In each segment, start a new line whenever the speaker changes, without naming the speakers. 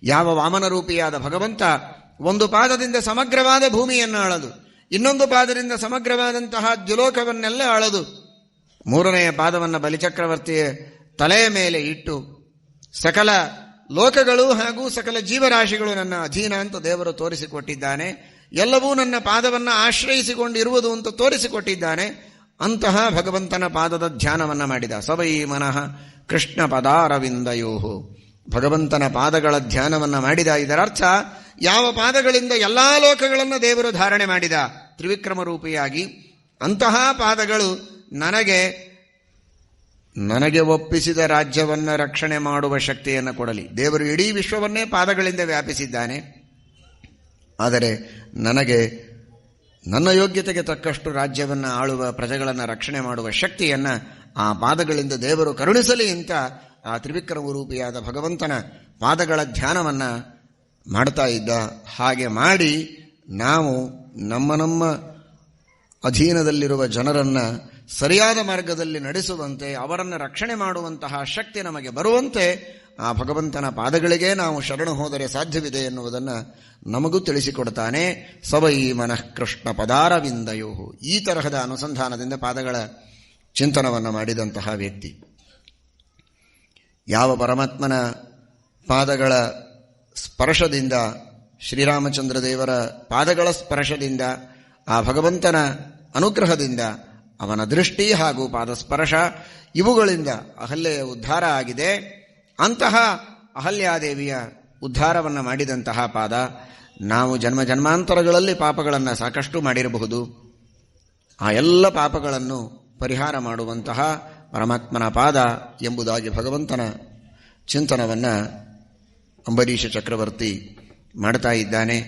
ಯಾವ ವಾಮನರೂಪಿಯಾದ ಭಗವಂತ ಒಂದು ಪಾದದಿಂದ ಸಮಗ್ರವಾದ ಭೂಮಿಯನ್ನು ಆಳದು, ಇನ್ನೊಂದು ಪಾದದಿಂದ ಸಮಗ್ರವಾದಂತಹ ದ್ಯುಲೋಕವನ್ನೆಲ್ಲ ಆಳದು, ಮೂರನೆಯ ಪಾದವನ್ನು ಬಲಿಚಕ್ರವರ್ತಿಯ ತಲೆಯ ಮೇಲೆ ಇಟ್ಟು ಸಕಲ ಲೋಕಗಳು ಹಾಗೂ ಸಕಲ ಜೀವರಾಶಿಗಳು ನನ್ನ ಅಧೀನ ಅಂತ ದೇವರು ತೋರಿಸಿಕೊಟ್ಟಿದ್ದಾನೆ. ಎಲ್ಲವೂ ನನ್ನ ಪಾದವನ್ನು ಆಶ್ರಯಿಸಿಕೊಂಡಿರುವುದು ಅಂತ ತೋರಿಸಿಕೊಟ್ಟಿದ್ದಾನೆ. ಅಂತಹ ಭಗವಂತನ ಪಾದದ ಧ್ಯಾನವನ್ನು ಮಾಡಿದ. ಸವೈ ಮನಃ ಕೃಷ್ಣ ಪದಾರವಿಂದಯೋಹೋ, ಭಗವಂತನ ಪಾದಗಳ ಧ್ಯಾನವನ್ನು ಮಾಡಿದ. ಇದರರ್ಥ ಯಾವ ಪಾದಗಳಿಂದ ಎಲ್ಲಾ ಲೋಕಗಳನ್ನು ದೇವರು ಧಾರಣೆ ಮಾಡಿದ ತ್ರಿವಿಕ್ರಮ ರೂಪಿಯಾಗಿ, ಅಂತಹ ಪಾದಗಳು ನನಗೆ ಒಪ್ಪಿಸಿದ ರಾಜ್ಯವನ್ನು ರಕ್ಷಣೆ ಮಾಡುವ ಶಕ್ತಿಯನ್ನು ಕೊಡಲಿ. ದೇವರು ಇಡೀ ವಿಶ್ವವನ್ನೇ ಪಾದಗಳಿಂದ ವ್ಯಾಪಿಸಿದ್ದಾನೆ. ಆದರೆ ನನಗೆ ನನ್ನ ಯೋಗ್ಯತೆಗೆ ತಕ್ಕಷ್ಟು ರಾಜ್ಯವನ್ನು ಆಳುವ, ಪ್ರಜೆಗಳನ್ನು ರಕ್ಷಣೆ ಮಾಡುವ ಶಕ್ತಿಯನ್ನು ಆ ಪಾದಗಳಿಂದ ದೇವರು ಕರುಣಿಸಲಿ ಅಂತ ಆ ತ್ರಿವಿಕ್ರಮ ರೂಪಿಯಾದ ಭಗವಂತನ ಪಾದಗಳ ಧ್ಯಾನವನ್ನು ಮಾಡ್ತಾ ಇದ್ದ. ಹಾಗೆ ಮಾಡಿ ನಾವು ನಮ್ಮ ಅಧೀನದಲ್ಲಿರುವ ಜನರನ್ನು ಸರಿಯಾದ ಮಾರ್ಗದಲ್ಲಿ ನಡೆಸುವಂತೆ, ಅವರನ್ನು ರಕ್ಷಣೆ ಮಾಡುವಂತಹ ಶಕ್ತಿ ನಮಗೆ ಬರುವಂತೆ ಆ ಭಗವಂತನ ಪಾದಗಳಿಗೆ ನಾವು ಶರಣು ಹೋದರೆ ಸಾಧ್ಯವಿದೆ ಎನ್ನುವುದನ್ನು ನಮಗೂ ತಿಳಿಸಿಕೊಡ್ತಾನೆ. ಸವೈ ಮನಃ ಕೃಷ್ಣ ಪದಾರವಿಂದಯೋ, ಈ ತರಹದ ಅನುಸಂಧಾನದಿಂದ ಪಾದಗಳ ಚಿಂತನವನ್ನು ಮಾಡಿದಂತಹ ವ್ಯಕ್ತಿ. ಯಾವ ಪರಮಾತ್ಮನ ಪಾದಗಳ ಸ್ಪರ್ಶದಿಂದ, ಶ್ರೀರಾಮಚಂದ್ರ ದೇವರ ಪಾದಗಳ ಸ್ಪರ್ಶದಿಂದ, ಆ ಭಗವಂತನ ಅನುಗ್ರಹದಿಂದ, ಅವನ ದೃಷ್ಟಿ ಹಾಗೂ ಪಾದಸ್ಪರ್ಶ ಇವುಗಳಿಂದ ಅಹಲ್ಯೆಯ ಉದ್ಧಾರ ಆಗಿದೆ. ಅಂತಹ ಅಹಲ್ಯಾದೇವಿಯ ಉದ್ಧಾರವನ್ನು ಮಾಡಿದಂತಹ ಪಾದ. ನಾವು ಜನ್ಮ ಜನ್ಮಾಂತರಗಳಲ್ಲಿ ಪಾಪಗಳನ್ನು ಸಾಕಷ್ಟು ಮಾಡಿರಬಹುದು. ಆ ಎಲ್ಲ ಪಾಪಗಳನ್ನು ಪರಿಹಾರ ಮಾಡುವಂತಹ ಪರಮಾತ್ಮನ ಪಾದ ಎಂಬುದಾಗಿ ಭಗವಂತನ ಚಿಂತನವನ್ನು ಅಂಬರೀಷ ಚಕ್ರವರ್ತಿ ಮಾಡ್ತಾ ಇದ್ದಾನೆ.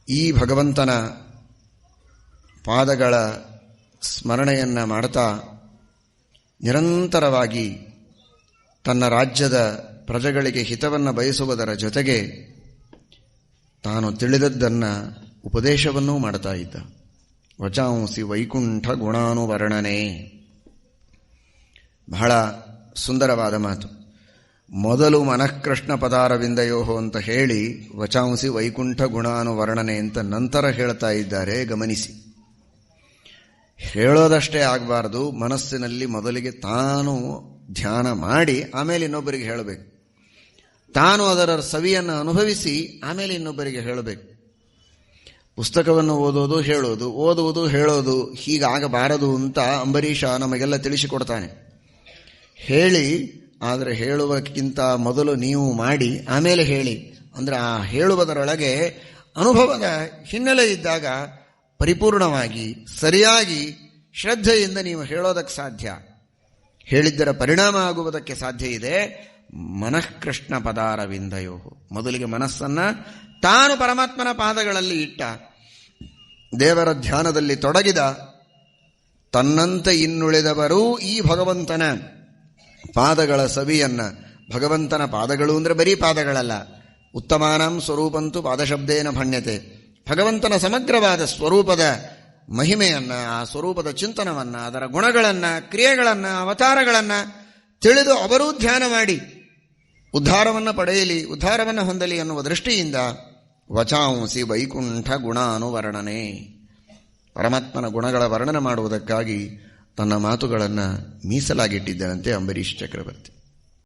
ಈ ಭಗವಂತನ ಪಾದಗಳ ಸ್ಮರಣೆಯನ್ನು ಮಾಡ್ತಾ ನಿರಂತರವಾಗಿ ತನ್ನ ರಾಜ್ಯದ ಪ್ರಜೆಗಳಿಗೆ ಹಿತವನ್ನು ಬಯಸುವುದರ ಜೊತೆಗೆ ತಾನು ತಿಳಿದದ್ದನ್ನು ಉಪದೇಶವನ್ನೂ ಮಾಡ್ತಾ ಇದ್ದ. ವಚಾಂಸಿ ವೈಕುಂಠ ಗುಣಾನುವರ್ಣನೆ, ಬಹಳ ಸುಂದರವಾದ ಮಾತು. ಮೊದಲು ಮನಃಕೃಷ್ಣ ಪದಾರವಿಂದಯೋಹೋ ಅಂತ ಹೇಳಿ ವಚಾಂಸಿ ವೈಕುಂಠ ಗುಣಾನುವರ್ಣನೆ ಅಂತ ನಂತರ ಹೇಳ್ತಾ ಇದ್ದಾರೆ. ಗಮನಿಸಿ, ಹೇಳೋದಷ್ಟೇ ಆಗಬಾರ್ದು. ಮನಸ್ಸಿನಲ್ಲಿ ಮೊದಲಿಗೆ ತಾನು ಧ್ಯಾನ ಮಾಡಿ ಆಮೇಲೆ ಇನ್ನೊಬ್ಬರಿಗೆ ಹೇಳಬೇಕು. ತಾನು ಅದರ ಸವಿಯನ್ನು ಅನುಭವಿಸಿ ಆಮೇಲೆ ಇನ್ನೊಬ್ಬರಿಗೆ ಹೇಳಬೇಕು. ಪುಸ್ತಕವನ್ನು ಓದೋದು ಹೇಳೋದು, ಓದುವುದು ಹೇಳೋದು ಹೀಗಾಗಬಾರದು ಅಂತ ಅಂಬರೀಷ ನಮಗೆಲ್ಲ ತಿಳಿಸಿಕೊಡ್ತಾನೆ. ಹೇಳಿ, ಆದರೆ ಹೇಳುವಕ್ಕಿಂತ ಮೊದಲು ನೀವು ಮಾಡಿ ಆಮೇಲೆ ಹೇಳಿ. ಅಂದರೆ ಆ ಹೇಳುವುದರೊಳಗೆ ಅನುಭವದ ಹಿನ್ನೆಲೆ ಇದ್ದಾಗ ಪರಿಪೂರ್ಣವಾಗಿ ಸರಿಯಾಗಿ ಶ್ರದ್ಧೆಯಿಂದ ನೀವು ಹೇಳೋದಕ್ಕೆ ಸಾಧ್ಯ, ಹೇಳಿದ್ದರ ಪರಿಣಾಮ ಆಗುವುದಕ್ಕೆ ಸಾಧ್ಯ ಇದೆ. ಮನಃಕೃಷ್ಣ ಪದಾರವಿಂದಯೋ, ಮೊದಲಿಗೆ ಮನಸ್ಸನ್ನು ತಾನು ಪರಮಾತ್ಮನ ಪಾದಗಳಲ್ಲಿ ಇಟ್ಟ, ದೇವರ ಧ್ಯಾನದಲ್ಲಿ ತೊಡಗಿದ, ತನ್ನಂತೆ ಇನ್ನುಳಿದವರೂ ಈ ಭಗವಂತನ ಪಾದಗಳ ಸವಿಯನ್ನು, ಭಗವಂತನ ಪಾದಗಳು ಅಂದರೆ ಬರೀ ಪಾದಗಳಲ್ಲ, ಉತ್ತಮಾನಾಂ ಸ್ವರೂಪಂತು ಪಾದಶಬ್ದೇನ ಭಣ್ಯತೆ, ಭಗವಂತನ ಸಮಗ್ರವಾದ ಸ್ವರೂಪದ ಮಹಿಮೆಯನ್ನು, ಆ ಸ್ವರೂಪದ ಚಿಂತನವನ್ನು, ಅದರ ಗುಣಗಳನ್ನು, ಕ್ರಿಯೆಗಳನ್ನು, ಅವತಾರಗಳನ್ನು ತಿಳಿದು ಅವರೂ ಧ್ಯಾನ ಮಾಡಿ ಉದ್ಧಾರವನ್ನು ಪಡೆಯಲಿ, ಉದ್ಧಾರವನ್ನು ಹೊಂದಲಿ ಎನ್ನುವ ದೃಷ್ಟಿಯಿಂದ ವಚಾಂಸಿ ವೈಕುಂಠ ಗುಣಾನುವರ್ಣನೆ, ಪರಮಾತ್ಮನ ಗುಣಗಳ ವರ್ಣನೆ ಮಾಡುವುದಕ್ಕಾಗಿ ತನ್ನ ಮಾತುಗಳನ್ನು ಮೀಸಲಾಗಿಟ್ಟಿದ್ದನಂತೆ ಅಂಬರೀಷ್ ಚಕ್ರವರ್ತಿ.